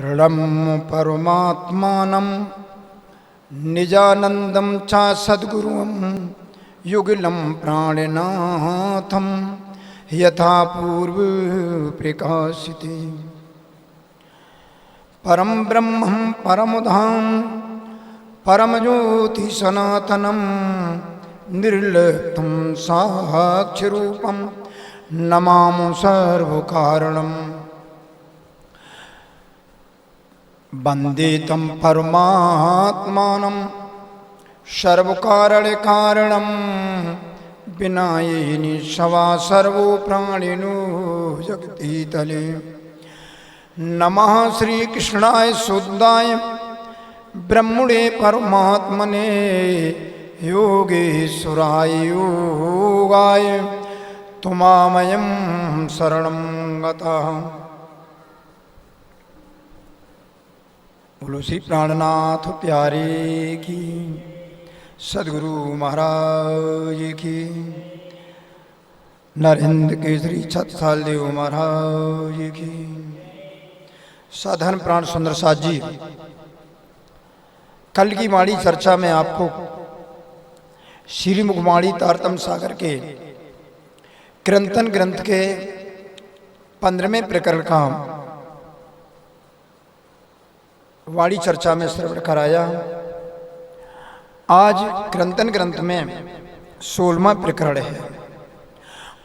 दृढ़ं परमात्मानं निजानंदं च सद्गुरुं युगलं प्राणनाथं यथा पूर्व प्रकाशिते परम ब्रह्मं परमधाम परमज्योति सनातनं निर्लिप्तं साक्षिरूपं नमामि सर्वकारणं वन्दे तं परमात्मानं सर्वकारणकारणं विनायिनी सवा सर्वो प्राणिनो जगतीतले। नमः श्री कृष्णाय शुद्धाय ब्रह्मणे परमात्मने योगेश्वराय योगाय तुमामयं शरणं गतः। बोलो श्री प्राणनाथ प्यारे की, सद्गुरु महाराज की, नरेंद्र केसरी छत्रसाल देव महाराज की। साधन प्राण सुंदर साथ जी, कल की माड़ी चर्चा में आपको श्री मुखमाड़ी तारतम सागर के कीर्तन ग्रंथ के 15वें प्रकरण का वाणी चर्चा में श्रवण कराया। आज कीर्तन ग्रंथ में 16वां प्रकरण है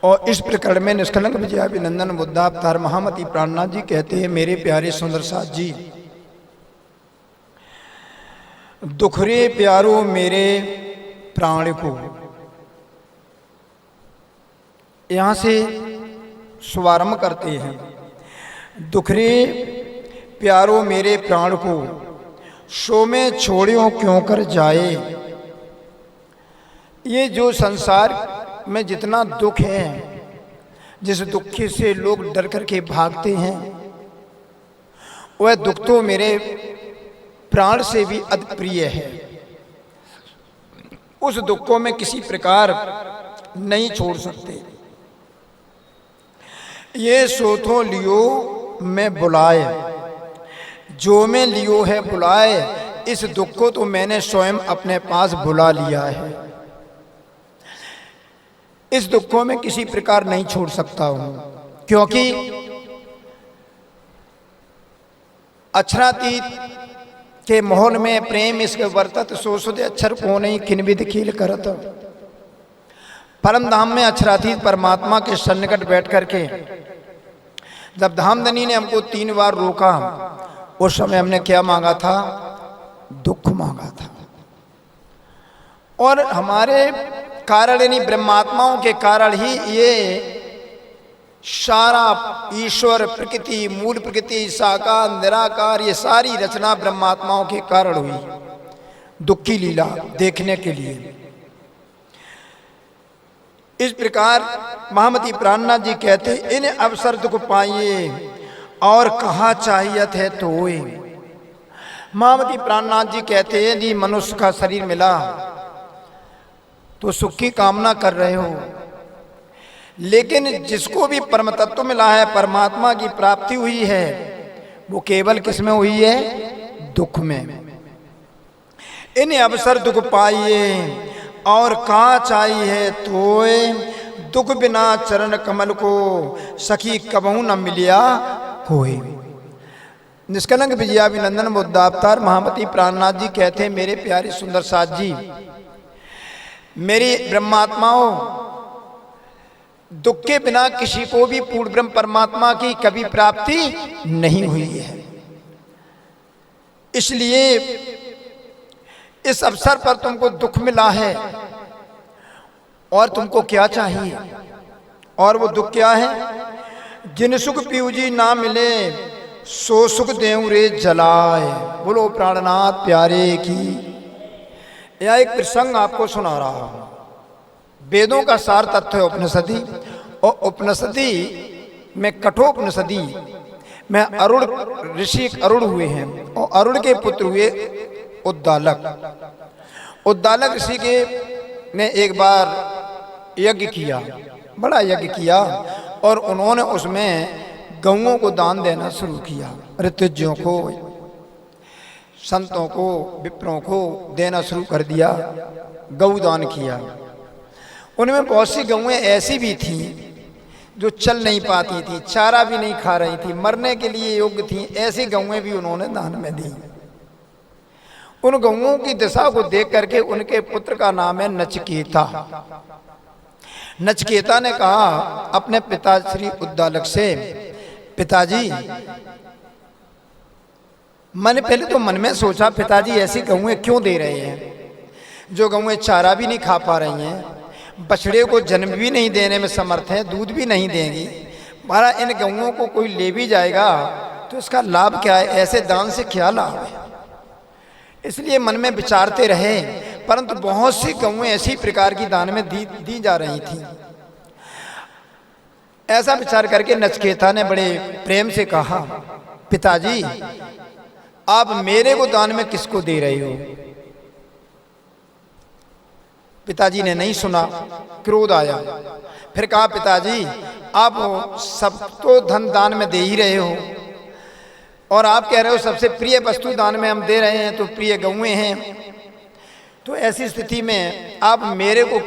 और इस प्रकरण में निष्कलंक विजयाभिनंदन बुद्धावतार महामती प्राणनाथ जी कहते हैं, मेरे प्यारे सुंदर साथ जी, दुखरे प्यारो मेरे प्राण को। यहां से शुभारंभ करते हैं, दुखरे प्यारो मेरे प्राण को, सो में छोड़ियो क्यों कर जाए। ये जो संसार में जितना दुख है, जिस दुख से लोग डर करके भागते हैं, वह दुख तो मेरे प्राण से भी अति प्रिय है। उस दुख को मैं किसी प्रकार नहीं छोड़ सकते। ये सोथो लियो मैं बुलाए, जो मैं लियो है बुलाए, इस दुख को तो मैंने स्वयं अपने पास बुला लिया है। इस दुख को मैं किसी प्रकार नहीं छोड़ सकता हूं, क्योंकि अक्षरातीत के मोहन में प्रेम इसके वर्तत, सो सुध अक्षर को नहीं खिनविद खील करत। परम धाम में अक्षरातीत परमात्मा के सन्निकट बैठ करके जब धामधनी ने हमको 3 बार रोका, उस समय हमने क्या मांगा था? दुख मांगा था। और हमारे कारण यानी ब्रह्मात्माओं के कारण ही ये सारा ईश्वर प्रकृति, मूल प्रकृति, साकार निराकार, ये सारी रचना ब्रह्मात्माओं के कारण हुई। दुख की लीला देखने के लिए इस प्रकार महामती प्राणनाथ जी कहते, इन अवसर दुख पाइए और कहा चाहियत है तो। महामती प्राणनाथ जी कहते हैं, यदि मनुष्य का शरीर मिला तो सुख की कामना कर रहे हो, लेकिन जिसको भी परम तत्व मिला है, परमात्मा की प्राप्ति हुई है, वो केवल किस में हुई है? दुख में। इन अवसर दुख पाइए और कहा चाहिए तोय, दुख बिना चरण कमल को सखी कबहू न मिलिया कोई। निष्कलंक विजयाभिनंदन बुद्धावतार महामती प्राणनाथ जी कहते हैं, मेरे प्यारे सुंदर साथ जी, मेरी ब्रह्मात्माओं, दुख के बिना किसी को भी पूर्ण ब्रह्म परमात्मा की कभी प्राप्ति नहीं हुई है। इसलिए इस अवसर पर तुमको दुख मिला है और तुमको क्या चाहिए? और वो दुख क्या है? जिन सुख पीयूजी ना मिले सो सुख देऊं रे जलाए। बोलो प्राणनाथ प्यारे की। यह एक प्रसंग आपको सुना रहा हूं। वेदों का सार तत्व है उपनिषदि, और उपनिषदि में कठोपनिषदि में अरुण ऋषि अरुण हुए हैं, और अरुण के पुत्र हुए उद्दालक। उद्दालक ऋषि के ने एक बार यज्ञ किया, बड़ा यज्ञ किया, और उन्होंने उसमें गऊओं को दान देना शुरू किया। ऋतुज्यों को, संतों को, विप्रों को देना शुरू कर दिया, गौदान किया। उनमें बहुत सी गौएं ऐसी भी थीं जो चल नहीं पाती थी, चारा भी नहीं खा रही थी, मरने के लिए योग्य थी, ऐसी गौएं भी उन्होंने दान में दी। उन गौओं की दशा को देख करके उनके पुत्र का नाम है नचिकेता। नचिकेता ने कहा अपने पिता श्री उद्दालक से, पिताजी, मैंने पहले तो मन में सोचा पिताजी ऐसी गौएं क्यों दे रहे हैं, जो गौएं चारा भी नहीं खा पा रही हैं, बछड़े को जन्म भी नहीं देने में समर्थ है, दूध भी नहीं देंगी, महाराज इन गौओं को कोई ले भी जाएगा तो इसका लाभ क्या है, ऐसे दान से क्या लाभ है। इसलिए मन में विचारते रहे, परंतु बहुत सी गौएं ऐसी प्रकार की दान में दी जा रही थी। ऐसा विचार करके नचिकेता ने बड़े प्रेम से कहा, पिताजी आप मेरे को दान में किसको दे रहे हो। पिताजी ने नहीं सुना, क्रोध आया। फिर कहा, पिताजी आप सब तो धन दान में दे ही रहे हो और आप कह रहे हो सबसे प्रिय वस्तु दान में हम दे रहे हैं, तो प्रिय गौएं हैं, तो ऐसी स्थिति में आप मेरे को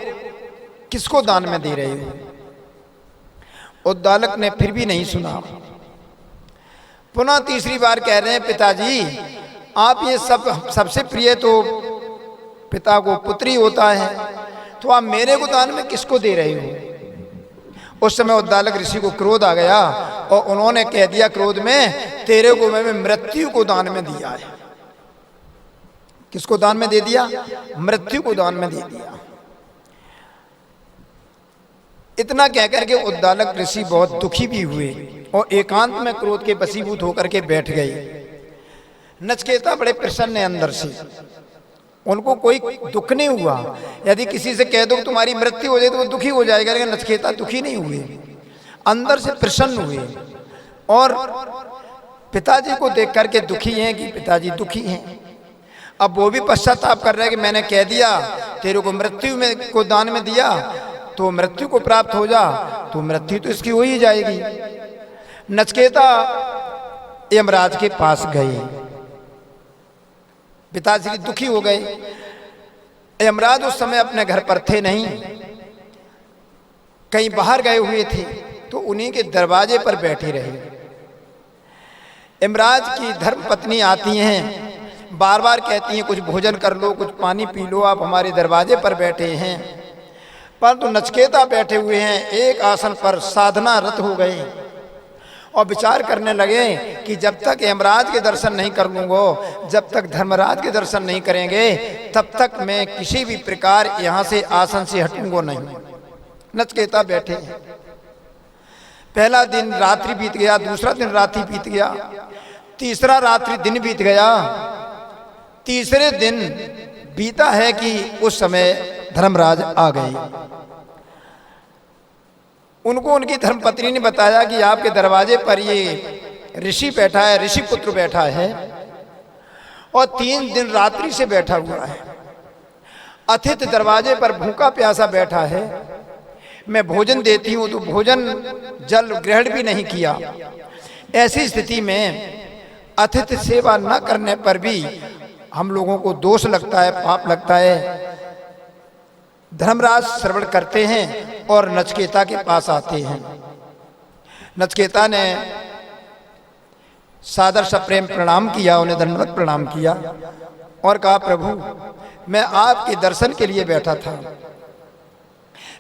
किसको दान में दे रहे हो। उद्दालक ने फिर भी नहीं सुना। पुनः तीसरी बार कह रहे हैं, पिताजी आप ये सबसे प्रिय तो पिता को पुत्री होता है, तो आप मेरे को दान में किसको दे रहे हो। उस समय उद्दालक ऋषि को क्रोध आ गया और उन्होंने कह दिया क्रोध में, तेरे को मैं मृत्यु को दान में दिया है। किसको दान में दे दिया, मृत्यु को दान में दे दिया। इतना कहकर के उद्दालक ऋषि बहुत दुखी भी हुए और एकांत में क्रोध के वशीभूत होकर के बैठ गए। नचिकेता बड़े प्रसन्न है अंदर से, उनको कोई दुख नहीं हुआ। यदि किसी से कह दो तुम्हारी मृत्यु हो जाए तो वो दुखी हो जाएगा, लेकिन नचिकेता दुखी नहीं हुए, अंदर से प्रसन्न हुए और पिताजी को देख करके दुखी हैं कि पिताजी दुखी हैं। अब वो भी पश्चाताप कर रहे हैं कि मैंने कह दिया तेरे को मृत्यु में को दान में दिया तो मृत्यु को प्राप्त हो जा, तो मृत्यु तो इसकी हो ही जाएगी। नचिकेता यमराज के पास गए, पिताजी दुखी हो गए। यमराज उस समय अपने घर पर थे नहीं, कहीं बाहर गए हुए थे, तो उन्हीं के दरवाजे पर बैठे रहे। यमराज की धर्म पत्नी आती हैं, बार बार कहती हैं कुछ भोजन कर लो, कुछ पानी पी लो, आप हमारे दरवाजे पर बैठे हैं। परंतु नचिकेता बैठे हुए हैं एक आसन पर, साधना रत हो गए और विचार करने लगे कि जब तक यमराज के दर्शन नहीं कर लूँगा, जब तक धर्मराज के दर्शन नहीं करेंगे, तब तक मैं किसी भी प्रकार यहाँ से आसन से हटूंगा नहीं। नचिकेता बैठे, पहला दिन रात्रि बीत गया, दूसरा दिन रात्रि बीत गया, तीसरा रात्रि दिन बीत गया। तीसरे दिन बीता है कि उस समय धर्मराज आ गए। उनको उनकी धर्मपत्नी ने बताया कि आपके दरवाजे पर ये ऋषि बैठा है, ऋषि पुत्र बैठा है और 3 दिन रात्रि से बैठा हुआ है। अतिथि दरवाजे पर भूखा प्यासा बैठा है, मैं भोजन देती हूँ तो भोजन जल ग्रहण भी नहीं किया। ऐसी स्थिति में अतिथि सेवा न करने पर भी हम लोगों को दोष लगता है, पाप लगता है। धर्मराज श्रवण करते हैं और नचिकेता के पास आते हैं। नचिकेता ने सादर सा प्रेम प्रणाम किया, उन्हें दंडवत प्रणाम किया और कहा, प्रभु मैं आपके दर्शन के लिए बैठा था,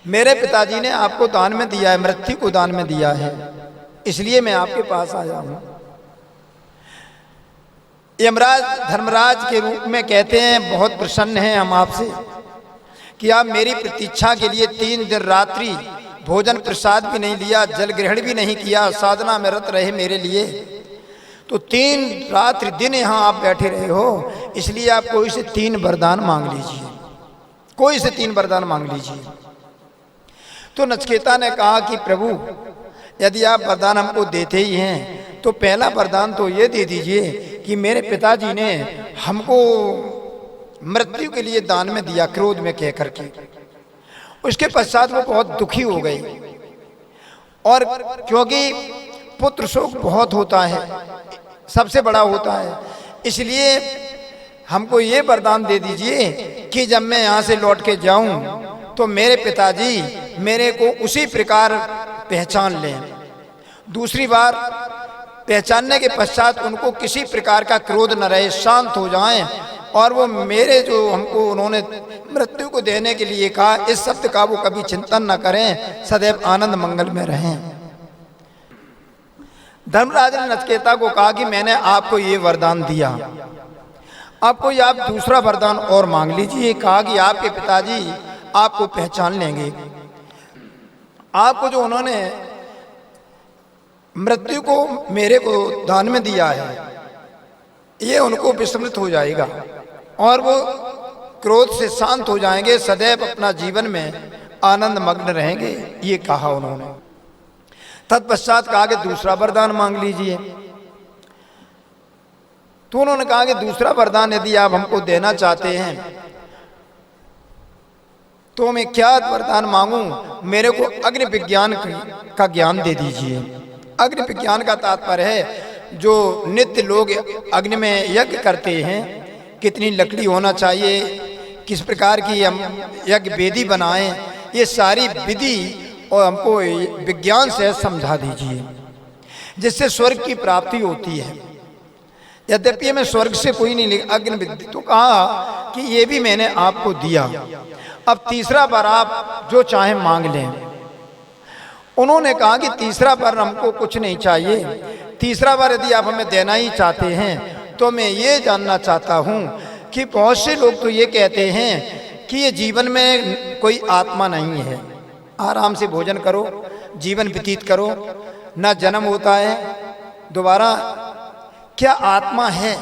मेरे पिताजी ने आपको दान में दिया है, मृत्यु को दान में दिया है, इसलिए मैं आपके पास आया हूं। यमराज धर्मराज के रूप में कहते हैं, बहुत प्रसन्न हैं हम आपसे कि आप मेरी प्रतीक्षा के लिए 3 दिन रात्रि भोजन प्रसाद भी नहीं लिया, जल ग्रहण भी नहीं किया, साधना में रत रहे मेरे लिए, तो 3 रात्रि दिन यहाँ आप बैठे रहे हो, इसलिए आप कोई से 3 वरदान मांग लीजिए, कोई से 3 वरदान मांग लीजिए। तो नचिकेता ने कहा कि प्रभु यदि आप वरदान हमको देते ही हैं तो पहला वरदान तो ये दे दीजिए कि मेरे पिताजी ने हमको मृत्यु के लिए दान में दिया, क्रोध में कह करके। उसके पश्चात वो बहुत दुखी हो गई और क्योंकि पुत्र शोक बहुत होता है, सबसे बड़ा होता है। इसलिए हमको ये वरदान दे दीजिए कि जब मैं यहाँ से लौट के जाऊं तो मेरे पिताजी मेरे को उसी प्रकार पहचान लें। दूसरी बार पहचानने के पश्चात उनको किसी प्रकार का क्रोध न रहे, शांत हो जाएं और वो मेरे जो हमको उन्होंने मृत्यु को देने के लिए कहा, इस शब्द का वो कभी चिंतन न करें, सदैव आनंद मंगल में रहें। धर्मराज ने नचिकेता को कहा कि मैंने आपको ये वरदान दिया, आप कोई आप दूसरा वरदान और मांग लीजिए। कहा कि आपके पिताजी आपको पहचान लेंगे, आपको जो उन्होंने मृत्यु को मेरे को दान में दिया है ये उनको विस्मृत हो जाएगा और वो क्रोध से शांत हो जाएंगे, सदैव अपना जीवन में आनंद मग्न रहेंगे, ये कहा उन्होंने। तत्पश्चात कहा कि दूसरा वरदान मांग लीजिए। तो उन्होंने कहा कि दूसरा वरदान यदि आप हमको देना चाहते हैं तो मैं क्या वरदान मांगूं, मेरे को अग्नि विज्ञान का ज्ञान दे दीजिए। अग्नि विज्ञान का तात्पर्य है जो नित्य लोग अग्नि में यज्ञ करते हैं, कितनी लकड़ी होना चाहिए, किस प्रकार की हम यज्ञ वेदी बनाएं, ये सारी विधि और हमको विज्ञान से समझा दीजिए, जिससे स्वर्ग की प्राप्ति होती है। यद्यपि मैं स्वर्ग से कोई नहीं लिखा अग्नि विद्या, तो कहा कि ये भी मैंने आपको दिया, अब तीसरा बार आप जो चाहे मांग लें। उन्होंने कहा कि तीसरा बार हमको कुछ नहीं चाहिए, तीसरा बार यदि आप हमें देना ही चाहते हैं तो मैं ये जानना चाहता हूँ कि बहुत से लोग तो ये कहते हैं कि ये जीवन में कोई आत्मा नहीं है, आराम से भोजन करो, जीवन व्यतीत करो, ना जन्म होता है दोबारा। क्या आत्मा है?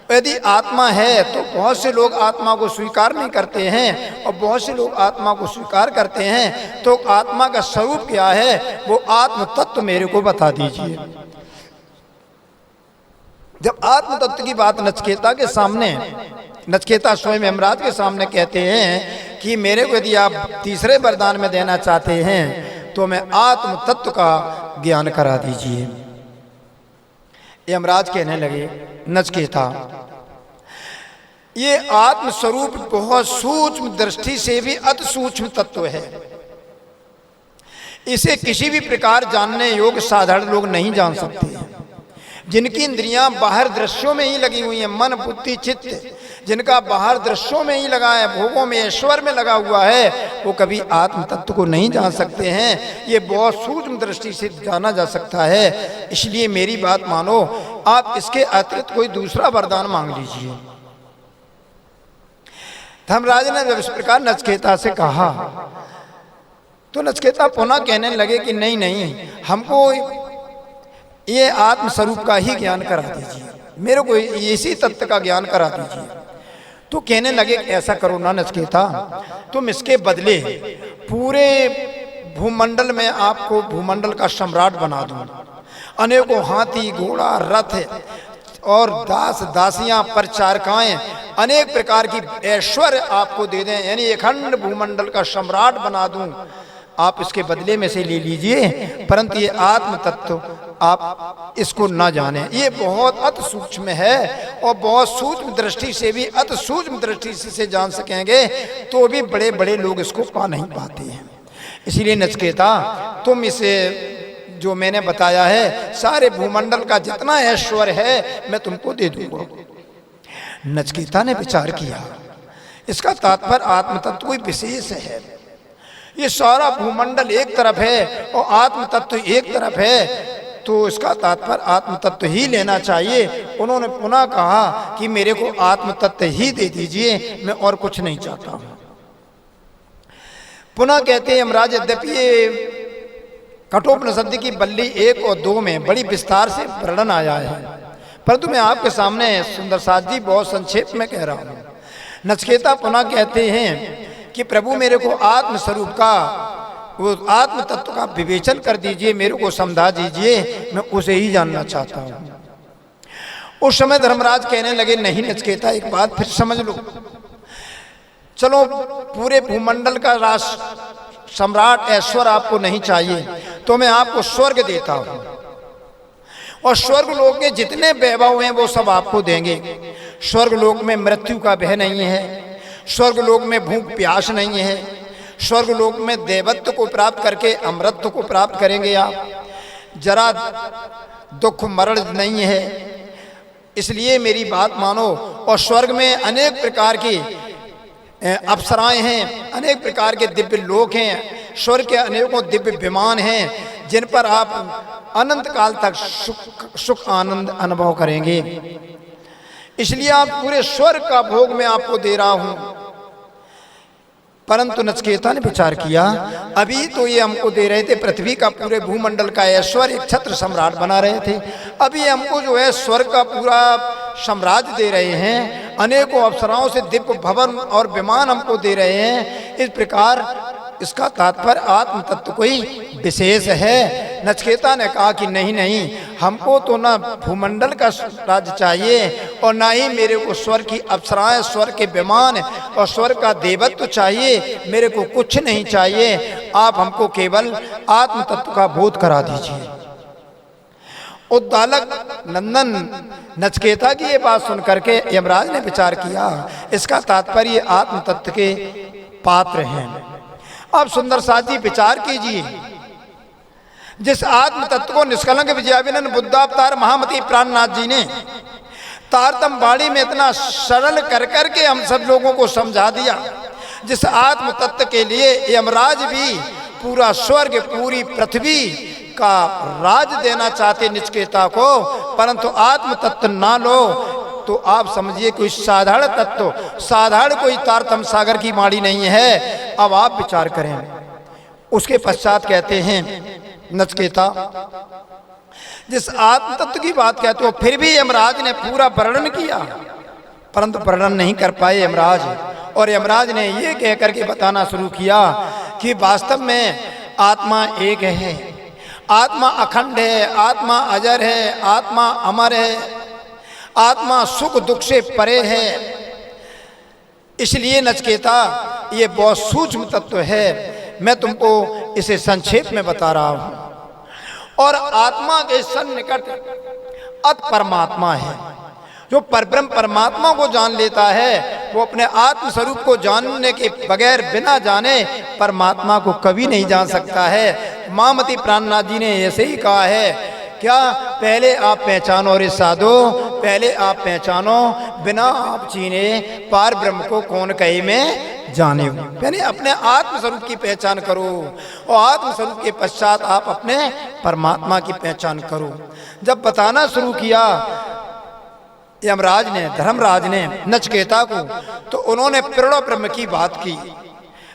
यदि आत्मा है तो बहुत से लोग आत्मा को स्वीकार नहीं करते हैं और बहुत से लोग आत्मा को स्वीकार करते हैं, तो आत्मा का स्वरूप क्या है, वो आत्म तत्व मेरे को बता दीजिए। जब आत्म तत्व की बात नचिकेता के सामने, नचिकेता स्वयं यमराज के सामने कहते हैं कि मेरे को यदि आप तीसरे वरदान में देना चाहते हैं तो मैं आत्म तत्व का ज्ञान करा दीजिए। यमराज कहने लगे, नचिकेता ये आत्म स्वरूप बहुत सूक्ष्म दृष्टि से भी अति सूक्ष्म तत्व है, इसे किसी भी प्रकार जानने योग्य साधारण लोग नहीं जान सकते हैं। जिनकी इंद्रियां बाहर दृश्यों में ही लगी हुई हैं, मन बुद्धि चित्त जिनका बाहर दृश्यों में ही लगा है, भोगों में ईश्वर में लगा हुआ है, वो कभी आत्म तत्व को नहीं जान सकते हैं। ये बहुत सूक्ष्म दृष्टि से जाना जा सकता है। इसलिए मेरी बात मानो, आप इसके अतिरिक्त कोई दूसरा वरदान मांग लीजिए। धर्मराज ने जब इस प्रकार नचिकेता से कहा तो नचिकेता पुनः कहने लगे कि नहीं नहीं, हमको ये आत्म स्वरूप का ही ज्ञान करा दीजिए, मेरे को इसी तत्व का ज्ञान करा दीजिए। तो कहने लगे ऐसा करो ना नचिकेता, तुम इसके बदले पूरे भूमंडल में आपको भूमंडल का सम्राट बना दूं, अनेकों हाथी घोड़ा रथ और दास दासियां परिचारिकाएं अनेक प्रकार की ऐश्वर्य आपको दे दें, यानी अखंड भूमंडल का सम्राट बना दूं, आप इसके बदले में से ले लीजिए। परंतु ये आत्म तत्व आप इसको ना जाने, ये बहुत अति सूक्ष्म है और बहुत सूक्ष्म दृष्टि से भी अति सूक्ष्म दृष्टि से जान सकेंगे तो भी बड़े बड़े लोग इसको पा नहीं पाते हैं। इसलिए नचिकेता, तुम इसे जो मैंने बताया है सारे भूमंडल का जितना ऐश्वर्य है मैं तुमको दे दूंगा। नचिकेता ने विचार किया, इसका तात्पर्य आत्म तत्व कोई विशेष है, ये सारा भूमंडल एक तरफ है और आत्म तत्व एक तरफ है, तो इसका तात्पर्य आत्म तत्व ही लेना चाहिए। उन्होंने पुनः कहा कि मेरे को आत्म तत्व ही दे दीजिए, मैं और कुछ नहीं चाहता हूं। पुनः कहते हैं यमराज, यद्यपि ये कठोपनिषद की बल्ली 1 और 2 में बड़ी विस्तार से वर्णन आया है, परंतु मैं आपके सामने सुंदर साथ जी बहुत संक्षेप में कह रहा हूं। नचिकेता पुनः कहते हैं कि प्रभु मेरे को आत्म स्वरूप का, वो आत्म तत्व का विवेचन कर दीजिए, मेरे को समझा दीजिए, मैं उसे ही जानना चाहता हूं। उस समय धर्मराज कहने लगे, नहीं नचिकेता, एक बात फिर समझ लो, चलो पूरे भूमंडल का राष्ट्र सम्राट ऐश्वर्य आपको नहीं चाहिए तो मैं आपको स्वर्ग देता हूं। और स्वर्ग लोक के जितने वैभव हैं वो सब आपको देंगे। स्वर्ग लोक में मृत्यु का भय नहीं है, स्वर्ग लोक में भूख प्यास नहीं है, स्वर्ग लोक में देवत्व को प्राप्त करके अमृतत्व को प्राप्त करेंगे आप, जरा दुख मरण नहीं है। इसलिए मेरी बात मानो। और स्वर्ग में अनेक प्रकार की अप्सराएं हैं, अनेक प्रकार के दिव्य लोक हैं, स्वर्ग के अनेकों दिव्य विमान हैं जिन पर आप अनंत काल तक सुख आनंद अनुभव करेंगे। इसलिए आप पूरे स्वर्ग का भोग मैं आपको दे रहा हूं। परंतु नचिकेता ने विचार किया, अभी तो ये हमको दे रहे थे पृथ्वी का पूरे भूमंडल का ऐश्वर्य, एक छत्र सम्राट बना रहे थे, अभी हमको जो है स्वर्ग का पूरा साम्राज्य दे रहे हैं, अनेकों अप्सराओं से दिव्य भवन और विमान हमको दे रहे हैं। इस प्रकार इसका तात्पर्य आत्म तत्व कोई विशेष है। नचिकेता ने कहा कि नहीं नहीं, हमको तो ना भूमंडल का राज्य चाहिए और ना ही मेरे को स्वर्ग की अप्सराएं, स्वर्ग के विमान और स्वर्ग का देवत्व चाहिए, मेरे को कुछ नहीं चाहिए। आप हमको केवल आत्म तत्व का बोध करा दीजिए। उद्दालक नंदन नचिकेता की ये बात सुन करके यमराज ने विचार किया, इसका तात्पर्य आत्म तत्व के पात्र हैं। अब सुंदर साथ जी विचार कीजिए, जिस आत्म तत्व को निष्कलंक विजयाविनन बुद्धावतार महामती प्राणनाथ जी ने तारतम वाणी में इतना सरल कर करके हम सब लोगों को समझा दिया, जिस आत्म तत्व के लिए यमराज भी पूरा स्वर्ग, पूरी पृथ्वी का राज देना चाहते नचिकेता को, परंतु आत्म तत्व ना लो तो आप समझिए कोई साधारण तत्व, साधारण कोई तारतम सागर की वाणी नहीं है। अब आप विचार करें। उसके पश्चात कहते हैं नचिकेता, जिस आत्म तत्व की बात कहते हो, फिर भी यमराज ने पूरा वर्णन किया, परंतु वर्णन नहीं कर पाए यमराज। और यमराज ने ये कह करके बताना शुरू किया कि वास्तव में आत्मा एक है, आत्मा अखंड है, आत्मा अजर है, आत्मा अमर है, आत्मा सुख दुख से परे है। इसलिए नचिकेता ये बहुत सूक्ष्म तत्व है, मैं तुमको इसे संक्षेप में बता रहा हूं। और आत्मा के सन्निकट अत परमात्मा है। जो परब्रह्म परमात्मा को जान लेता है वो अपने आत्म स्वरूप को जानने के बगैर बिना जाने परमात्मा को कभी नहीं जान सकता है। महामती प्राणनाथ जी ने ऐसे ही कहा है, क्या पहले आप पहचानो रे साधो, पहले आप पहचानो, बिना आप चीने पार ब्रह्म को कौन कहे में जाने हो। यानी अपने आत्म स्वरूप की पहचान करो और आत्म स्वरूप के पश्चात आप अपने परमात्मा की पहचान करो। जब बताना शुरू किया यमराज ने, धर्मराज ने नचिकेता को, तो उन्होंने प्रणव ब्रह्म की बात की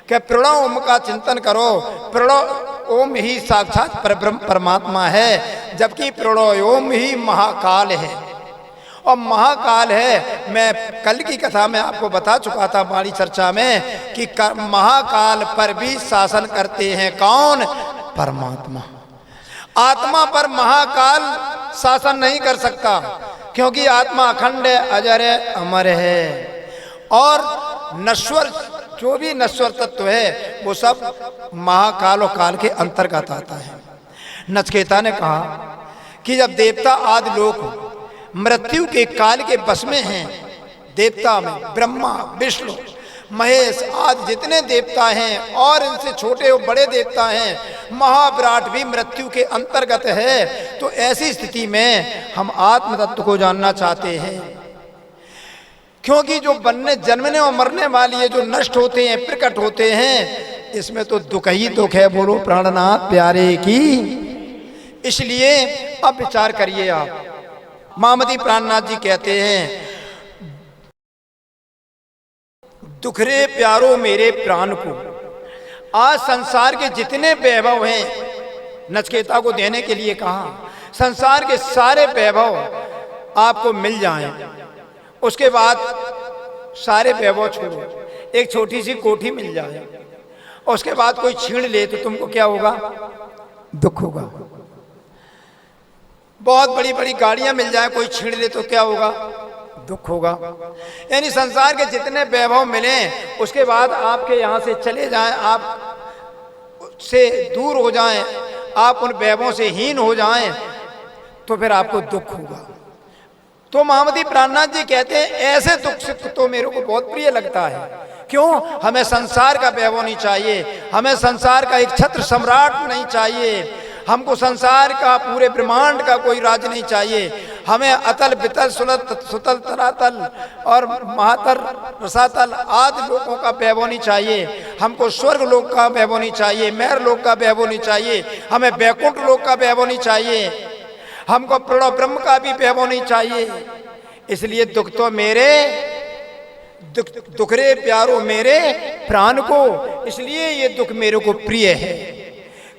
कि प्रणव ओम का चिंतन करो, प्रणव ओम ही साक्षात परब्रह्म परमात्मा है, जबकि प्रणव ओम ही महाकाल है। और महाकाल है, मैं कल की कथा में आपको बता चुका था वाणी चर्चा में कि महाकाल पर भी शासन करते हैं कौन? परमात्मा। आत्मा पर महाकाल शासन नहीं कर सकता, क्योंकि आत्मा अखंड है, अजर है, अमर है। और नश्वर, जो भी नश्वर तत्व है वो सब महाकाल और काल के अंतर्गत आता है। नचिकेता ने कहा कि जब देवता आदि लोग मृत्यु के काल के बस में हैं, देवता में ब्रह्मा विष्णु महेश आदि जितने देवता हैं और इनसे छोटे और बड़े देवता हैं, महाविराट भी मृत्यु के अंतर्गत है, तो ऐसी स्थिति में हम आत्म तत्व को जानना चाहते हैं। क्योंकि जो बनने जन्मने और मरने वाली है, जो नष्ट होते हैं, प्रकट होते हैं, इसमें तो दुख ही दुख है। बोलो प्राणनाथ प्यारे की। इसलिए अब विचार करिए आप। महामती प्राणनाथ जी कहते हैं, दुखरे प्यारो मेरे प्राण को, आज संसार के जितने वैभव हैं नचिकेता को देने के लिए कहा, संसार के सारे वैभव आपको मिल जाएं, उसके बाद सारे वैभव छोड़ो, एक छोटी सी कोठी मिल जाए, उसके बाद कोई छीन ले तो तुमको क्या होगा? दुख होगा। बहुत बड़ी बड़ी गाड़ियां मिल जाए, कोई छीन ले तो क्या होगा? दुख होगा। यानी संसार के जितने वैभव मिले उसके बाद आपके यहाँ से चले जाएं, आप से दूर हो जाएं, आप उन वैभवों से हीन हो जाएं, तो फिर आपको दुख होगा। तो महामती प्राणनाथ जी कहते हैं ऐसे दुख से तो मेरे को बहुत प्रिय लगता है। क्यों? हमें संसार का वैभव नहीं चाहिए, हमें संसार का एक छत्र सम्राट नहीं चाहिए, हमको संसार का पूरे ब्रह्मांड का कोई राज नहीं चाहिए। हमें अतल बितल सुतल तरातल और महातल रसातल आदि लोगों का वैभव नहीं चाहिए। हमको स्वर्ग लोक का वैभव नहीं चाहिए, मेहर लोक का वैभव नहीं चाहिए, हमें बैकुंठ लोक का वैभव नहीं चाहिए, हमको प्रणव ब्रह्म का भी वैभव नहीं चाहिए। इसलिए दुख तो मेरे दुख रे प्यारो मेरे प्राण को, इसलिए ये दुख मेरे को प्रिय है।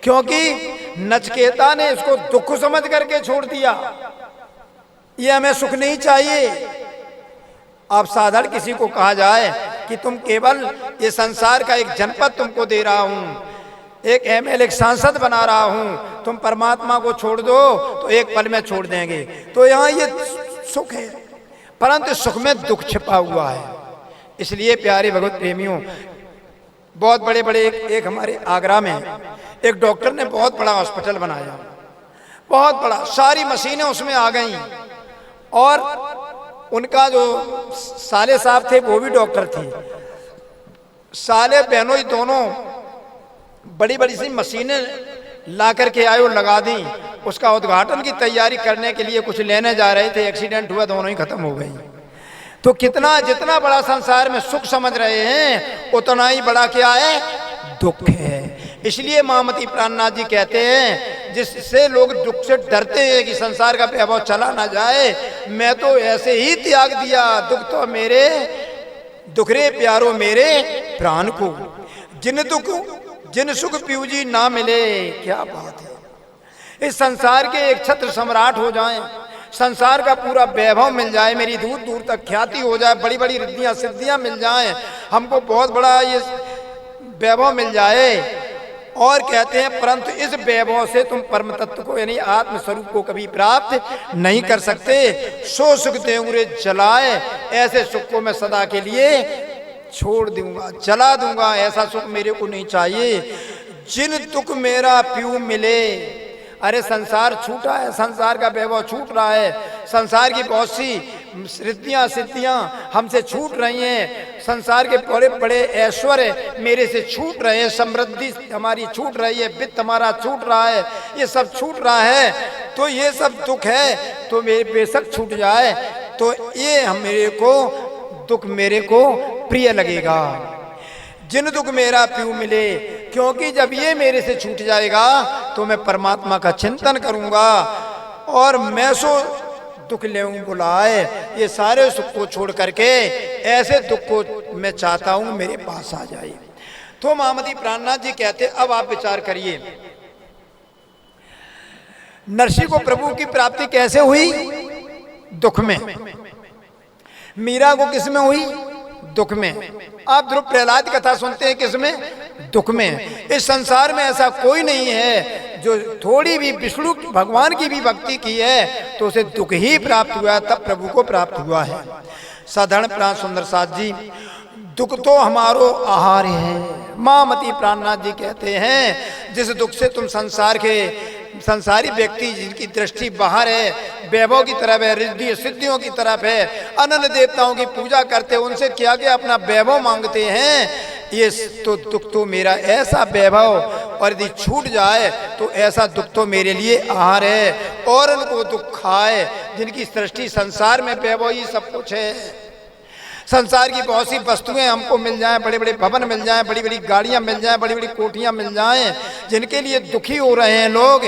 क्योंकि नचकेता ने इसको दुख समझ करके छोड़ दिया। ये हमें सुख नहीं चाहिए। आप साधारण किसी को कहा जाए कि तुम केवल ये संसार का एक जनपद तुमको दे रहा हूं, एक एमएलए एक सांसद बना रहा हूं, तुम परमात्मा को छोड़ दो तो एक पल में छोड़ देंगे, तो यहां ये सुख है, परंतु सुख में दुख छिपा हुआ है। इसलिए प्यारे भगवत प्रेमियों, बहुत बड़े बड़े एक हमारे आगरा में एक डॉक्टर ने बहुत बड़ा हॉस्पिटल बनाया, बहुत बड़ा, सारी मशीनें उसमें आ गई, और उनका जो साले साहब थे वो भी डॉक्टर थे। साले बहनों दोनों बड़ी बड़ी सी मशीनें ला करके आए और लगा दी। उसका उद्घाटन की तैयारी करने के लिए कुछ लेने जा रहे थे, एक्सीडेंट हुआ, दोनों ही खत्म हो गई। तो कितना जितना बड़ा संसार में सुख समझ रहे हैं उतना ही बड़ा क्या है? दुख है। इसलिए महामती प्राणनाथ जी कहते हैं जिससे लोग दुख से डरते हैं कि संसार का वैभव चला ना जाए, मैं तो ऐसे ही त्याग दिया, दुख तो मेरे दुख रे प्यारो मेरे प्राण को, जिन सुख पीऊ जी ना मिले। क्या बात है! इस संसार के एक छत्र सम्राट हो जाएं, संसार का पूरा वैभव मिल जाए, मेरी दूर दूर तक ख्याति हो जाए, बड़ी बड़ी रिद्धियां सिद्धियां मिल जाएं, हमको बहुत बड़ा ये वैभव मिल जाए, और कहते हैं परंतु इस वैभव से तुम परम तत्व को यानी आत्म स्वरूप को कभी प्राप्त नहीं कर सकते। सो सुख देऊरे जलाए, ऐसे सुख को मैं सदा के लिए छोड़ दूंगा, जला दूंगा, ऐसा सुख मेरे को नहीं चाहिए। जिन दुख मेरा पीऊ मिले, अरे संसार छूटा है, संसार का वैभव छूट रहा है, संसार की बहुत सी रिद्धियां सिद्धियां हमसे छूट रही हैं, संसार के बड़े बड़े ऐश्वर्य मेरे से छूट रहे हैं, समृद्धि हमारी छूट रही है, वित्त हमारा छूट रहा है, ये सब छूट रहा है। तो ये सब दुख है, तो मेरे बेशक छूट जाए तो ये दुख मेरे को प्रिय लगेगा। जिन दुख मेरा पीऊ मिले, क्योंकि जब ये मेरे से छूट जाएगा तो मैं परमात्मा का चिंतन करूंगा, और मैं सो दुख लेऊं बुलाए, ये सारे सुख को छोड़ करके ऐसे दुख को मैं चाहता हूं मेरे पास आ जाए। तो महामती प्राणनाथ जी कहते अब आप विचार करिए, नरसिंह को प्रभु की प्राप्ति कैसे हुई? दुख में। मीरा को किस में हुई? दुख में। आप ध्रुव प्रहलाद कथा सुनते हैं किस में? दुख में। इस संसार में ऐसा कोई नहीं है जो थोड़ी भी विष्णु भगवान की भी भक्ति की है तो उसे दुख ही प्राप्त हुआ, तब प्रभु को प्राप्त हुआ है। साधारण प्राण सुंदर साथ जी, दुख तो हमारो आहार है। महामती प्राणनाथ जी कहते हैं जिस दुख से तुम संसारी व्यक्ति जिनकी दृष्टि बाहर है, वैभव की तरफ है, रिद्धि सिद्धियों की तरफ है, अनन्य देवताओं की पूजा करते हैं, उनसे क्या क्या अपना वैभव मांगते हैं, ये तो दुख तो मेरा ऐसा वैभव, और यदि छूट जाए तो ऐसा दुख तो मेरे लिए आहार है। और उनको दुख खाए जिनकी दृष्टि संसार में वैभव ही सब कुछ है। संसार की बहुत सी वस्तुएं हमको मिल जाएं, बड़े बड़े भवन मिल जाएं, बड़ी बड़ी गाड़ियां मिल जाएं, बड़ी बड़ी कोठियां मिल जाएं, जिनके लिए दुखी हो रहे हैं लोग,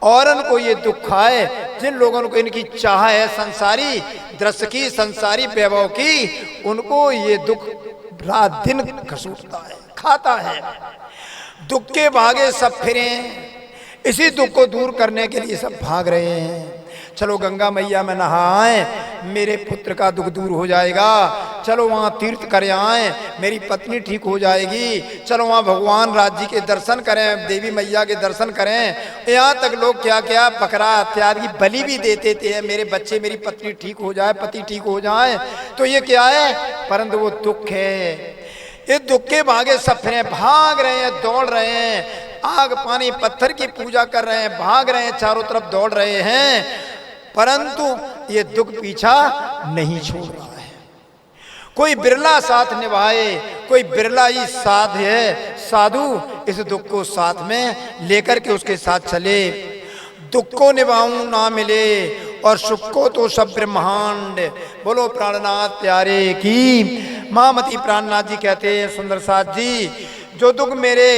और उनको ये दुख खाए जिन लोगों को इनकी चाह है संसारी दृश्य की, संसारी वैभव की, उनको ये दुख रात दिन घसूटता है, खाता है। दुख के भागे सब फिरे, इसी दुख को दूर करने के लिए सब भाग रहे हैं। चलो गंगा मैया में नहाएं, मेरे पुत्र का दुख दूर हो जाएगा। चलो वहाँ तीर्थ कर आएं, मेरी पत्नी ठीक हो जाएगी। चलो वहाँ भगवान राज जी के दर्शन करें, देवी मैया के दर्शन करें। यहाँ तक लोग क्या क्या बकरा इत्यादि बलि भी देते थे, मेरे बच्चे मेरी पत्नी ठीक हो जाए, पति ठीक हो जाए। तो ये क्या है? परंतु वो दुख है। ये दुख के भागे सब फिरे, भाग रहे हैं, दौड़ रहे हैं। आग पानी पत्थर की पूजा कर रहे हैं, भाग रहे हैं, चारों तरफ दौड़ रहे हैं, परंतु ये दुख पीछा नहीं छोड़ रहा है। कोई बिरला साथ निभाए, कोई बिरला ही साथ है साधु इस दुख को साथ में लेकर के उसके साथ चले। दुख को निभाऊं ना मिले और सुख को तो सब ब्रह्मांड। बोलो प्राणनाथ प्यारे की। महामती प्राणनाथ जी कहते हैं सुंदर साथ जी, जो दुख मेरे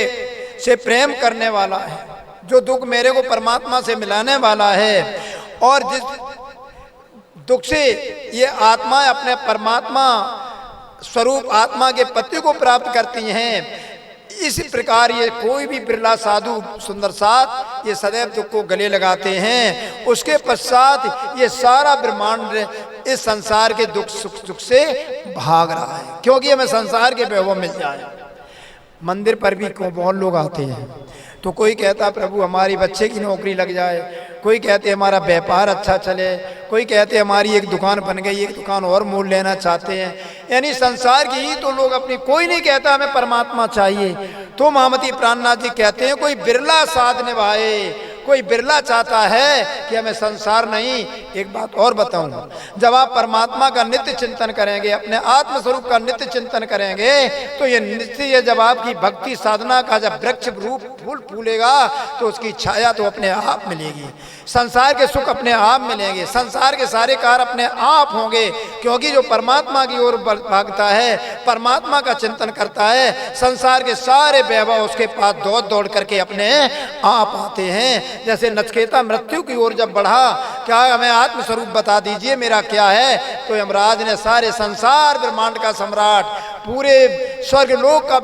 से प्रेम करने वाला है, जो दुख मेरे को परमात्मा से मिलाने वाला है, और जिस दुख से ये आत्मा अपने परमात्मा स्वरूप आत्मा के पति को प्राप्त करती हैं, इस प्रकार ये कोई भी बिरला साधु सुंदर साथ ये सदैव दुख को गले लगाते हैं। उसके पश्चात ये सारा ब्रह्मांड इस संसार के दुख सुख से भाग रहा है, क्योंकि हमें संसार के वैभव मिल जाए। मंदिर पर भी बहुत लोग आते हैं, तो कोई कहता प्रभु हमारी बच्चे की नौकरी लग जाए, कोई कहते हमारा व्यापार अच्छा चले, कोई कहते हमारी एक दुकान बन गई, एक दुकान और मोल लेना चाहते हैं। यानी संसार की ही तो लोग अपनी, कोई नहीं कहता हमें परमात्मा चाहिए। तो महामती प्राणनाथ जी कहते हैं कोई बिरला साध निभाए, कोई बिरला चाहता है कि हमें संसार नहीं। एक बात और बताऊं, जब आप परमात्मा का नित्य चिंतन करेंगे, अपने आत्म स्वरूप का नित्य चिंतन करेंगे, तो ये निश्चय जब आपकी भक्ति साधना का जब वृक्ष रूप फूल फूलेगा तो उसकी छाया तो अपने आप मिलेगी, संसार के सुख अपने आप मिलेंगे, संसार के सारे कार्य अपने आप होंगे। क्योंकि जो परमात्मा की ओर भागता है, परमात्मा का चिंतन करता है, संसार के सारे वैभव उसके पास दौड़ दौड़ करके अपने आप आते हैं। जैसे नचिकेता मृत्यु की ओर जब बढ़ा, क्या हमें आत्म स्वरूप बता दीजिए मेरा क्या है, तो यमराज ने सारे संसार ब्रह्मांड का सम्राट, पूरे स्वर्ग लोक का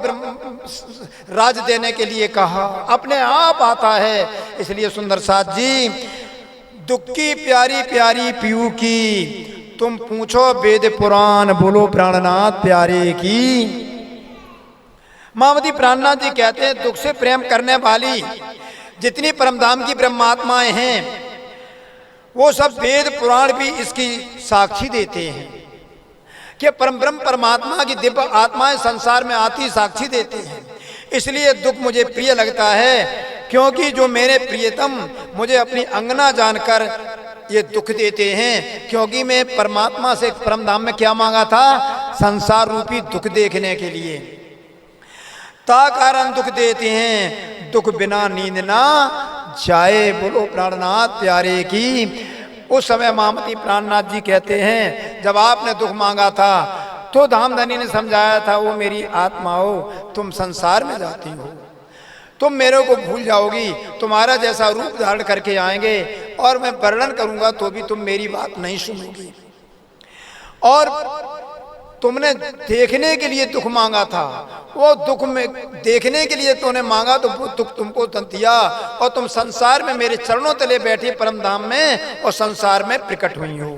राज देने के लिए कहा, अपने आप आता है। इसलिए सुंदर साथ जी, दुख की प्यारी प्यारी पीयू की, तुम पूछो वेद पुराण, बोलो प्राणनाथ प्यारे की। महामती प्राणनाथ जी कहते हैं दुख से प्रेम करने वाली जितनी परमधाम की ब्रह्मात्माएं हैं, वो सब वेद पुराण भी इसकी साक्षी देते हैं कि परम ब्रह्म परमात्मा की दिव्य आत्माएं संसार में आती साक्षी देते हैं। इसलिए दुख मुझे प्रिय लगता है, क्योंकि जो मेरे प्रियतम मुझे अपनी अंगना जानकर ये दुख देते हैं। क्योंकि मैं परमात्मा से परमधाम में क्या मांगा था, संसार रूपी दुख देखने के लिए, ता कारण दुख देते हैं, दुख बिना नींद ना जाए। बोलो प्राणनाथ प्यारे की। उस समय महामती प्राणनाथ जी कहते हैं जब आपने दुख मांगा था तो धामधनी ने समझाया था, वो मेरी आत्मा हो, तुम संसार में जाती हो, तुम मेरे को भूल जाओगी, तुम्हारा जैसा रूप धारण करके आएंगे और मैं वर्णन करूंगा तो भी तुम मेरी बात नहीं सुनोगी। और तुमने देखने के लिए दुख मांगा था, वो दुख में देखने के लिए तूने मांगा तो वो दुख तुमको दिया, और तुम संसार में मेरे चरणों तले बैठी परम धाम में और संसार में प्रकट हुई हो।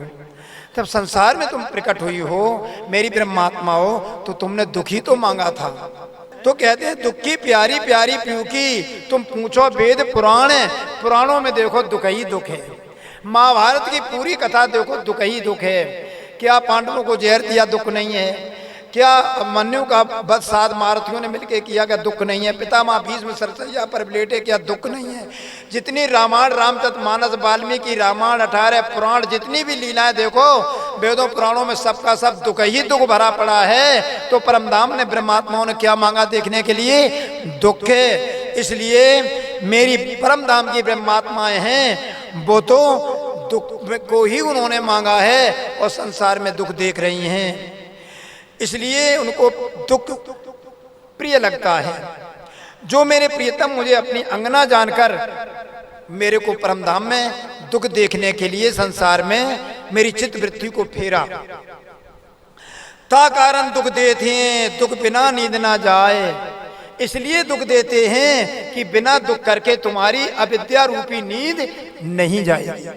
तब संसार में तुम प्रकट हुई हो, मेरी ब्रह्मात्मा हो, तो तुमने दुख ही तो मांगा था। तो कहते हैं दुख की प्यारी प्यारी पीयू की, तुम पूछो वेद पुराण, पुराणों में देखो दुख ही दुख है। महाभारत की पूरी कथा देखो दुख ही दुख है। क्या पांडवों को जहर दिया, दुख नहीं है? क्या मन्यु का वध 7 महारथियों ने मिलकर किया, क्या दुख नहीं है? पितामह भीष्म सरसैया पर लेटे, क्या दुख नहीं है? जितनी रामायण रामचरितमानस वाल्मीकि रामायण 18 पुराण जितनी भी लीलाएं देखो वेदों पुराणों में सबका सब दुख ही दुख भरा पड़ा है। तो परमधाम ने ब्रह्मात्माओं ने क्या मांगा देखने के लिए? दुख है। इसलिए मेरी परमधाम की ब्रह्मात्माएं हैं, वो तो दुख को ही उन्होंने मांगा है और संसार में दुख देख रही हैं। इसलिए उनको दुख प्रिय लगता है। जो मेरे प्रियतम मुझे अपनी अंगना जानकर मेरे को परमधाम में दुख देखने के लिए संसार में मेरी चित्त वृत्ति को फेरा, ता कारण दुख देते हैं, दुख बिना नींद ना जाए। इसलिए दुख देते हैं कि बिना दुख करके तुम्हारी अविद्या रूपी नींद नहीं जाएगी।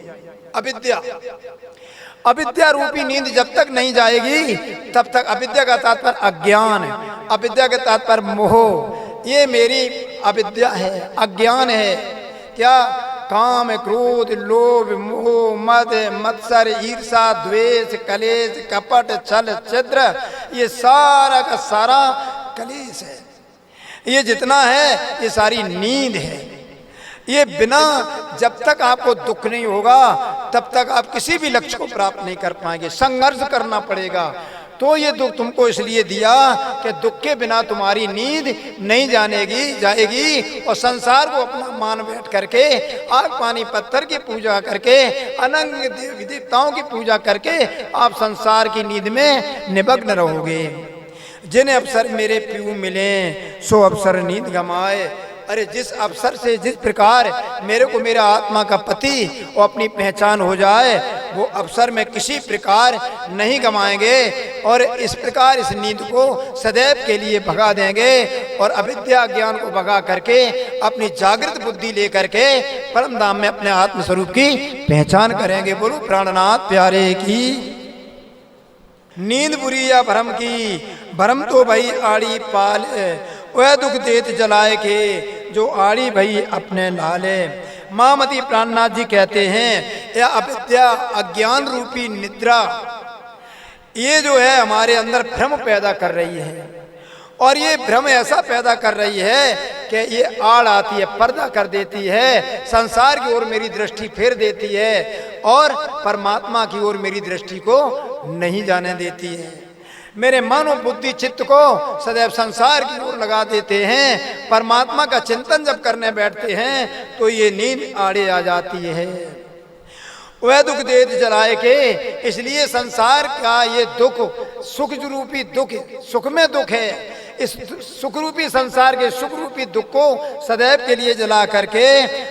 अविद्या रूपी नींद जब तक नहीं जाएगी तब तक, अविद्या का तात्पर्य अज्ञान है, अविद्या का तात्पर्य मोह, ये मेरी अविद्या है, अज्ञान है। क्या? काम, क्रोध, लोभ, मोह, मद, मत्सर, ईर्षा, द्वेष, कलेश, कपट, छल, छिद्र, ये सारा का सारा कलेश है। ये जितना है ये सारी नींद है। ये बिना, जब तक आपको दुख नहीं होगा तब तक आप किसी भी लक्ष्य को प्राप्त नहीं कर पाएंगे, संघर्ष करना पड़ेगा। तो ये दुख तुमको इसलिए दिया कि दुख के बिना तुम्हारी नींद नहीं जाएगी और संसार को अपना मान बैठ करके, आग पानी पत्थर की पूजा करके, अनंग देवी देवताओं की पूजा करके आप संसार की नींद में निमग्न रहोगे। जिन्हें अवसर मेरे पीऊ मिले सो अवसर नींद गमाए। अरे जिस अवसर से, जिस प्रकार मेरे को मेरा आत्मा का पति और अपनी पहचान हो जाए, वो अवसर में किसी प्रकार नहीं गमाएंगे और इस प्रकार इस नींद को सदैव के लिए भगा देंगे और अविद्या ज्ञान को भगा करके अपनी जागृत बुद्धि लेकर के परम धाम में अपने आत्म स्वरूप की पहचान करेंगे। बोलो प्राणनाथ प्यारे की। नींद बुरी या भ्रम की, भ्रम तो भई आड़ी पाल, वह दुख देत जलाए के जो आड़ी भई अपने लाले। महामती प्राणनाथ जी कहते हैं यह अविद्या अज्ञान रूपी निद्रा, ये जो है हमारे अंदर भ्रम पैदा कर रही है और ये भ्रम ऐसा पैदा कर रही है कि ये आड़ आती है, पर्दा कर देती है, संसार की ओर मेरी दृष्टि फेर देती है और परमात्मा की ओर मेरी दृष्टि को नहीं जाने देती है। मेरे मन और बुद्धि चित्त को सदैव संसार की ओर लगा देते हैं। परमात्मा का चिंतन जब करने बैठते हैं तो ये नींद आड़े आ जाती है। वह दुख देत जलाए के, इसलिए संसार का ये दुख सुख रूपी दुख, सुख में दुख है। इस सुख रूपी संसार के सुख रूपी दुख को सदैव के लिए जला करके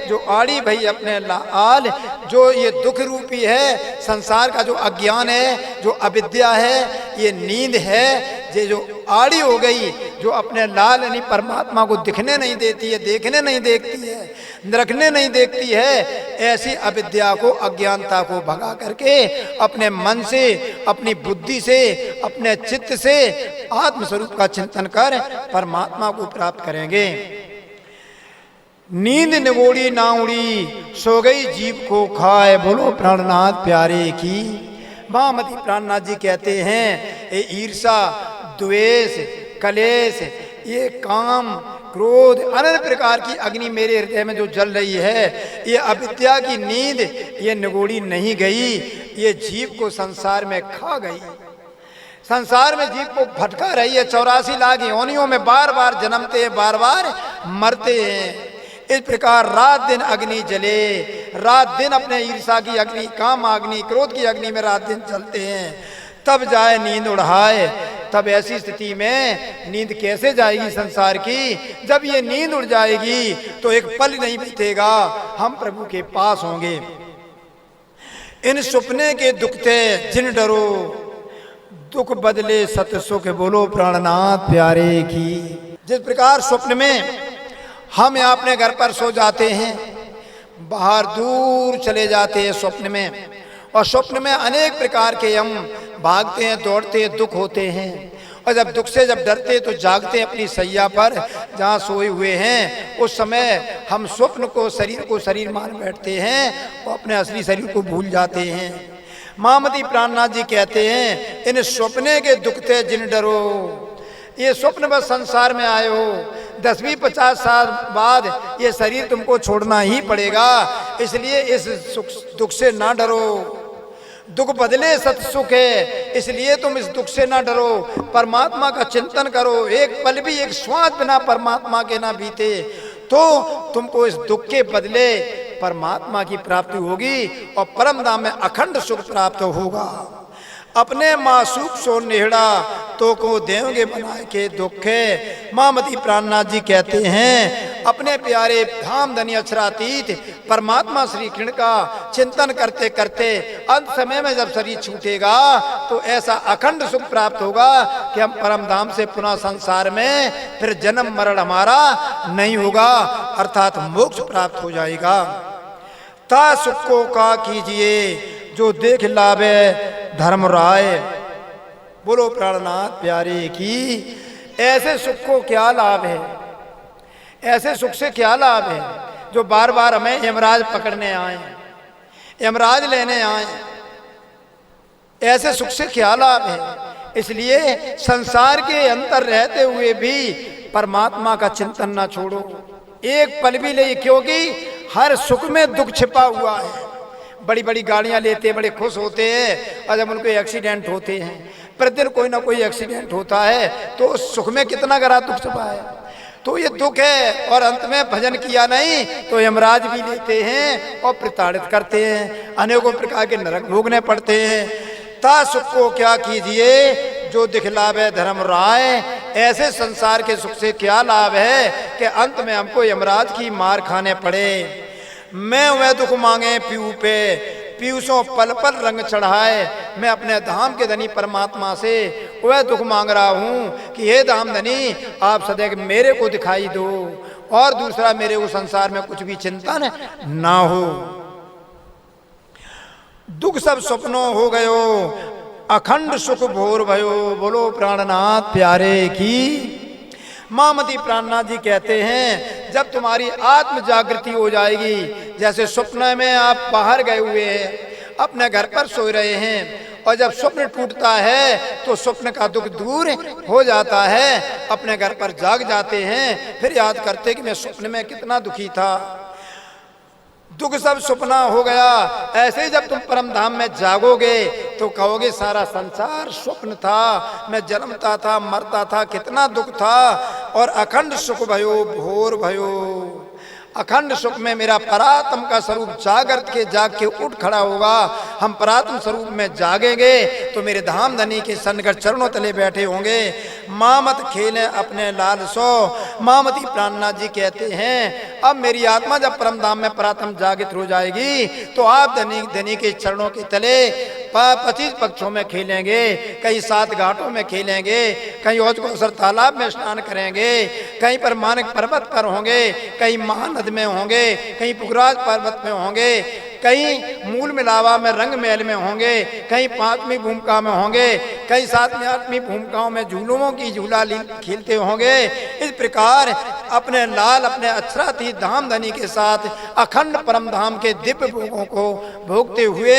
जो आड़ी भई अपने लाल, जो ये दुख रूपी है संसार का, जो अज्ञान है, जो अविद्या है, ये नींद है, ये जो आड़ी हो गई, जो अपने लाल यानी परमात्मा को दिखने नहीं देती है, देखने नहीं देखती है, रखने नहीं देखती है, ऐसी अविद्या को, अज्ञानता को भगा करके अपने मन से, अपनी बुद्धि से, अपने चित्त से आत्मस्वरूप का चिंतन कर परमात्मा को प्राप्त करेंगे। नींद निगोड़ी ना उड़ी सो गई जीव को खाए। बोलो प्राणनाथ प्यारे की। महामती प्राणनाथ जी कहते हैं ये ईर्षा, द्वेष, कलेश, ये काम, क्रोध, अनेक प्रकार की अग्नि मेरे हृदय में जो जल रही है, ये अविद्या की नींद ये निगोड़ी नहीं गई, ये जीव को संसार में खा गई, संसार में जीव को भटका रही है। 84 लाख योनियों में बार बार जन्मते हैं, बार बार मरते हैं। इस प्रकार रात दिन अग्नि जले, रात दिन अपने ईर्षा की अग्नि, काम अग्नि, क्रोध की अग्नि में रात दिन चलते हैं, तब जाए नींद उड़ाए। तब ऐसी स्थिति में नींद कैसे जाएगी संसार की? जब ये नींद उड़ जाएगी तो एक पल नहीं बीतेगा हम प्रभु के पास होंगे। इन सपने के दुखते जिन डरो, दुख बदले सत सुख। बोलो प्राणनाथ प्यारे की। जिस प्रकार स्वप्न में हम यहाँ अपने घर पर सो जाते हैं, बाहर दूर चले जाते हैं स्वप्न में, और स्वप्न में अनेक प्रकार के हम भागते हैं, दौड़ते हैं, दुख होते हैं, और जब दुख से जब डरते हैं तो जागते हैं अपनी सैया पर जहाँ सोए हुए हैं। उस समय हम स्वप्न को, शरीर को शरीर मान बैठते हैं और अपने असली शरीर को भूल जाते हैं। महामती प्राणनाथ जी कहते हैं इन स्वप्ने के दुखते जिन डरो। ये स्वप्न बस संसार में आए हो, 10-20-50 साल बाद ये शरीर तुमको छोड़ना ही पड़ेगा, इसलिए इस दुख से ना डरो। दुख बदले सत सुख है, इसलिए तुम इस दुख से ना डरो, परमात्मा का चिंतन करो। एक पल भी, एक श्वास बिना परमात्मा के ना बीते तो तुमको इस दुख के बदले परमात्मा की प्राप्ति होगी और परम धाम में अखंड सुख प्राप्त होगा। अपने मासूक सो नेहड़ा तो को देंगे बना के दुखे। महामती प्राणनाथ जी कहते हैं अपने प्यारे धाम धनी अक्षरातीत परमात्मा श्री कृष्ण का चिंतन करते करते अंत समय में जब शरीर छूटेगा तो ऐसा अखंड सुख प्राप्त होगा कि हम परम धाम से पुनः संसार में फिर जन्म मरण हमारा नहीं होगा, अर्थात मोक्ष प्राप्त हो जाएगा। ता सुख को का कीजिए जो देख लावे धर्म राय। बोलो प्राणनाथ प्यारे की। ऐसे सुख को क्या लाभ है, ऐसे सुख से क्या लाभ है जो बार बार हमें यमराज पकड़ने आए, यमराज लेने आए। ऐसे सुख से क्या लाभ है? इसलिए संसार के अंतर रहते हुए भी परमात्मा का चिंतन ना छोड़ो, एक पल भी नहीं, क्योंकि हर सुख में दुख छिपा हुआ है। बड़ी बड़ी गाड़ियां लेते हैं, बड़े खुश होते हैं, और जब उनको एक्सीडेंट होते हैं, प्रतिदिन कोई ना कोई एक्सीडेंट होता है, तो उस सुख में कितना गहरा दुख छिपा है। तो ये दुख है, और अंत में भजन किया नहीं तो यमराज भी लेते हैं और प्रताड़ित करते हैं, अनेकों प्रकार के नरक भोगने पड़ते हैं। ता सुख को क्या कीजिए जो दिखलावे धर्म राय, ऐसे संसार के सुख से क्या लाभ है कि अंत में हमको यमराज की मार खाने पड़े। मैं वह दुख मांगे पीऊ पे, पीयूषों पल पल रंग चढ़ाए, मैं अपने धाम के धनी परमात्मा से वह दुख मांग रहा हूँ कि हे धाम धनी आप सदैव मेरे को दिखाई दो, और दूसरा मेरे को संसार में कुछ भी चिंतन ना हो। दुख सब सपनों हो गयो, अखंड सुख भोर भयो, बोलो प्राणनाथ प्यारे की। मामती प्राणनाथ जी कहते हैं जब तुम्हारी आत्म जागृति हो जाएगी, जैसे स्वप्न में आप बाहर गए हुए हैं, अपने घर पर सो रहे हैं, और जब स्वप्न टूटता है तो स्वप्न का दुख दूर हो जाता है, अपने घर पर जाग जाते हैं, फिर याद करते कि मैं स्वप्न में कितना दुखी था, दुख सब सपना हो गया। ऐसे ही जब तुम परम धाम में जागोगे तो कहोगे सारा संसार स्वप्न था, मैं जन्मता था, मरता था, कितना दुख था, और अखंड सुख भयो भोर भयो। अखंड सुख में मेरा परात्म का स्वरूप जाग के उठ खड़ा होगा। हम परात्म स्वरूप में जागेंगे तो मेरे धाम धनी के सन्निकट चरणों तले बैठे होंगे। मामत खेले अपने लाल सो, मामती प्राणनाथ जी कहते हैं अब मेरी आत्मा जब परम धाम में परात्म जागृत हो जाएगी तो आप धनी के चरणों के तले 25 पक्षों में खेलेंगे, कहीं 7 घाटों में खेलेंगे, कहीं औजगोसर तालाब में स्नान करेंगे, कहीं पर मानक पर्वत पर होंगे, कहीं महानद में होंगे, कहीं पुखराज पर्वत में होंगे, कहीं मूल मिलावा में रंग महल में होंगे, कहीं 5वीं भूमिका में होंगे, कहीं 7वीं 8वीं भूमिकाओं में झूलों की झूला खेलते होंगे। इस प्रकार अपने लाल अपने अक्षरातीत धाम धनी के साथ अखंड परम धाम के दिव्य भोगों को भोगते हुए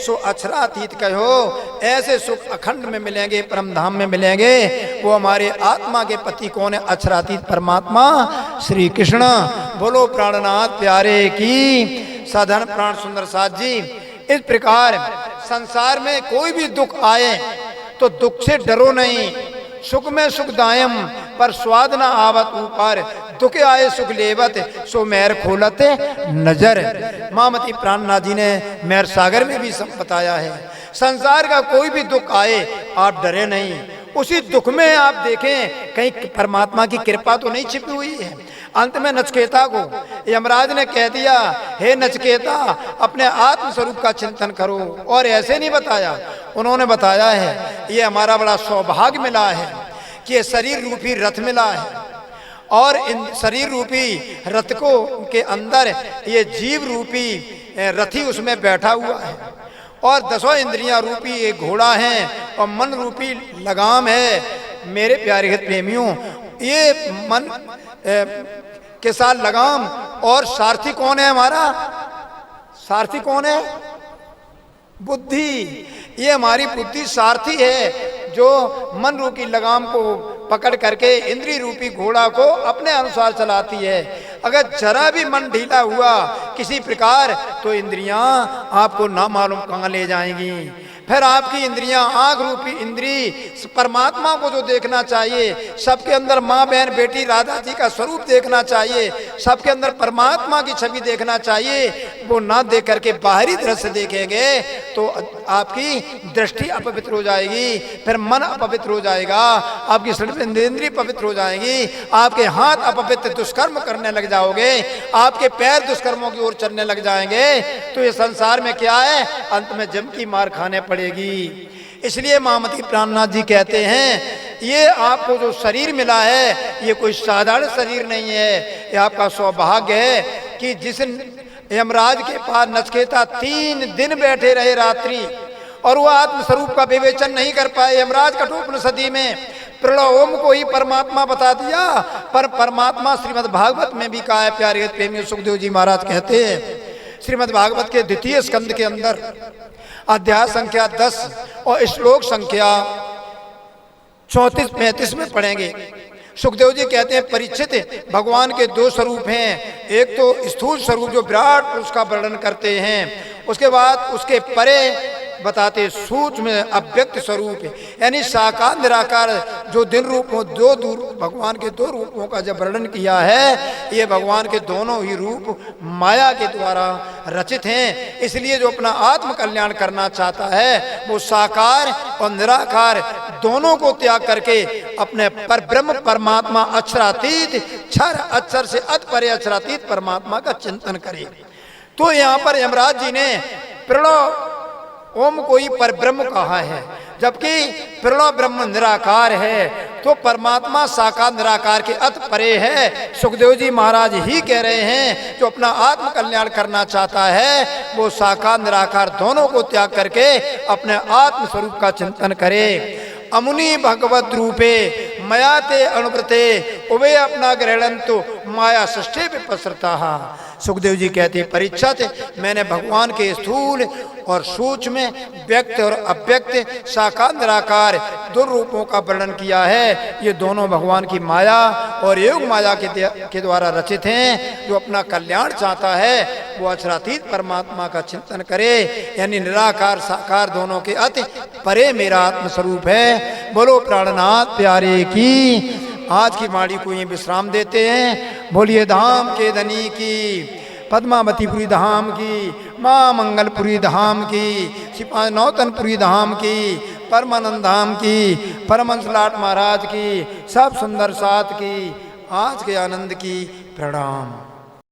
सो अक्षरातीत कहो, ऐसे सुख अखंड में मिलेंगे, परम धाम में मिलेंगे। वो हमारे आत्मा के पति कौन है? अक्षरातीत परमात्मा श्री कृष्ण। बोलो प्राणनाथ प्यारे की। साधन प्राण सुंदर साथ जी, इस प्रकार संसार में कोई भी दुख आए तो दुख से डरो नहीं, सुख में सुख दायम पर स्वाद न आवत ऊपर, दुख आए सुख लेवत सो मेहर खोलत नजर। मामती प्राणनाथ जी ने मेहर सागर में भी सब बताया है। संसार का कोई भी दुख आए आप डरे नहीं, उसी दुख में आप देखें कहीं परमात्मा की कृपा तो नहीं छिपी हुई है। अंत में नचकेता को यमराज ने कह दिया, हे नचकेता अपने आत्म स्वरूप का चिंतन करो, और ऐसे नहीं बताया, उन्होंने बताया है ये हमारा बड़ा सौभाग्य मिला है कि ये शरीर रूपी रथ मिला है, और इन शरीर रूपी रथ को के अंदर ये जीव रूपी रथी उसमें बैठा हुआ है, और 10 इंद्रियां रूपी एक घोड़ा है, और मन रूपी लगाम है। मेरे प्यारे प्रेमियों, ये मन के साथ लगाम, और सारथी कौन है हमारा? सारथी कौन है? बुद्धि। ये हमारी बुद्धि सारथी है जो मन रूपी लगाम को पकड़ करके इंद्रिय रूपी घोड़ा को अपने अनुसार चलाती है। अगर जरा भी मन ढीला हुआ किसी प्रकार तो इंद्रियां आपको ना मालूम कहां ले जाएंगी। फिर आपकी इंद्रियां, आंख रूपी इंद्री परमात्मा को जो देखना चाहिए, सबके अंदर माँ बहन बेटी राधा जी का स्वरूप देखना चाहिए, सबके अंदर परमात्मा की छवि देखना चाहिए, वो ना देख करके बाहरी दृश्य देखेंगे तो आपकी दृष्टि अपवित्र हो जाएगी, फिर मन अपवित्र हो जाएगा, आपकी सर्वेंद्रिय पवित्र हो जाएगी, आपके हाथ अपवित्र दुष्कर्म करने लग जाओगे, आपके पैर दुष्कर्मों की ओर चलने लग जाएंगे। तो ये संसार में क्या है? अंत में जम की मार खाने पड़ेगी। इसलिए मामती प्राणनाथ जी कहते हैं ये आपको जो शरीर मिला है ये कोई साधारण शरीर नहीं है, ये आपका सौभाग्य है कि जिस यमराज के पास नचकेता 3 दिन बैठे रहे रात्रि, और वह आत्मस्वरूप का विवेचन नहीं कर पाए। यमराज कठोपनिषदि में प्रणव ओम को ही परमात्मा बता दिया, पर परमात्मा श्रीमद् भागवत में भी कहा है। प्यारे प्रेमी सुखदेव जी महाराज कहते हैं श्रीमद् भागवत के 2 स्कंद के अंदर अध्याय संख्या 10 और श्लोक संख्या 34-35 में पढ़ेंगे। सुखदेव जी कहते हैं परीक्षित, भगवान के दो स्वरूप हैं, एक तो स्थूल स्वरूप जो विराट पुरुष का वर्णन करते हैं, उसके बाद उसके परे बताते सूक्ष्म अव्यक्त स्वरूप है, यानी साकार निराकार जो दिन रूपों दो दूर भगवान के दो रूपों का जब वर्णन किया है, ये भगवान के दोनों ही रूप माया के द्वारा रचित हैं। इसलिए जो अपना आत्म कल्याण करना चाहता है वो साकार और निराकार दोनों को त्याग करके अपने पर ब्रह्म परमात्मा अक्षरातीत क्षर अक्षर से अत परे अक्षरातीत परमात्मा का चिंतन करे। तो यहाँ पर यमराज जी ने प्रणव ओम को ही पर ब्रह्म कहा है, जबकि प्रणव ब्रह्म निराकार है, तो परमात्मा साकार निराकार के अत परे है। सुखदेव जी महाराज ही कह रहे हैं जो अपना आत्म कल्याण करना चाहता है वो साकार निराकार दोनों को त्याग करके अपने आत्म स्वरूप का चिंतन करे। अमुनि भगवत रूपे मया ते अनुव्रते उभे अपना ग्रहणंतु माया सृष्टि विपसृता। सुखदेव जी कहते परीक्षित, मैंने भगवान के स्थूल और सूक्ष्म व्यक्त और अव्यक्त साकार निराकार दो रूपों का वर्णन किया है। ये दोनों भगवान की माया और योग माया के द्वारा रचित हैं। जो अपना कल्याण चाहता है वो अक्षरातीत परमात्मा का चिंतन करे, यानी निराकार साकार दोनों के अति परे मेरा आत्मस्वरूप है। बोलो प्राणनाथ प्यारे की। आज की वाणी को ये विश्राम देते हैं। बोलिए धाम के धनी की, पद्मावतीपुरी धाम की, माँ मंगलपुरी धाम की, सिपाही नौतनपुरी धाम की, परमानंद धाम की, परमहंस लाट महाराज की, सब सुंदर साथ की, आज के आनंद की। प्रणाम।